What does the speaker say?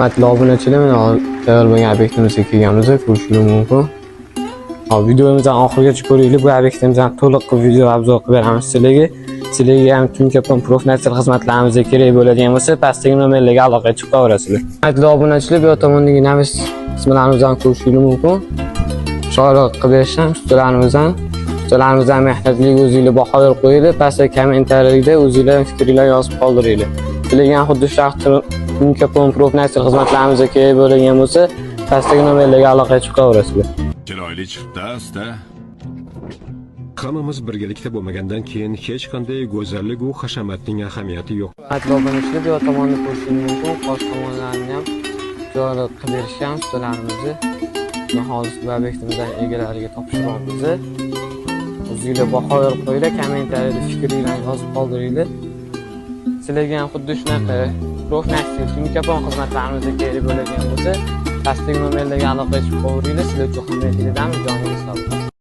Obunachilar mana tayyorlangan obyektimizga kelganmiz, ko'rishingiz mumkin. Hop, videomizni oxirigacha ko'ringlar. Bu obyektimizdan to'liq video obzor qilib beramiz sizlarga. Sizlarga ham Tunkapon professional xizmatlarimizga kerak bo'ladigan bo'lsa, pastdagi nomerlarga aloqaga chiqaverasizlar. Obunachilar, bu tomondagi navis qismlarimizdan ko'rishingiz mumkin. Shoirlik qilib berishdan ustalarimizdan mehnatli o'zingizlar baho berib qo'yinglar. Pastdagi kommentariyada o'zingizlar fikringizni yozib qoldiringlar. Sizlarga ham xuddi shu Tunkapon professional xizmatlarimizga kerak bo'ladigan bo'lsa, pastdagi nomerlarga aloqaga chiqaverasizlar. Chiroyli chiqdi asta. Hammamiz birgalikda bo'lmagandan keyin hech qanday go'zallik va hashamatning ahamiyati yo'q. Obunachilar, bu tomonni ko'rishingiz mumkin. Qosh tomonlarini ham joylar qilib berishgan ustalarimizni hozir bu obyektimizdan egalariga topshiramiz. O'zingizlar baho berib qo'yinglar, kommentariyada fikringizni yozib qoldiringlar. Sizlarga ham xuddi shunaqa professional Tunkapon xizmatlarimizga kerak bo'ladigan bo'lsa, pastdagi nomerlarga aloqaga chiqaveringlar. Sizlar uchun qanday qilamiz, jonimiz sog'.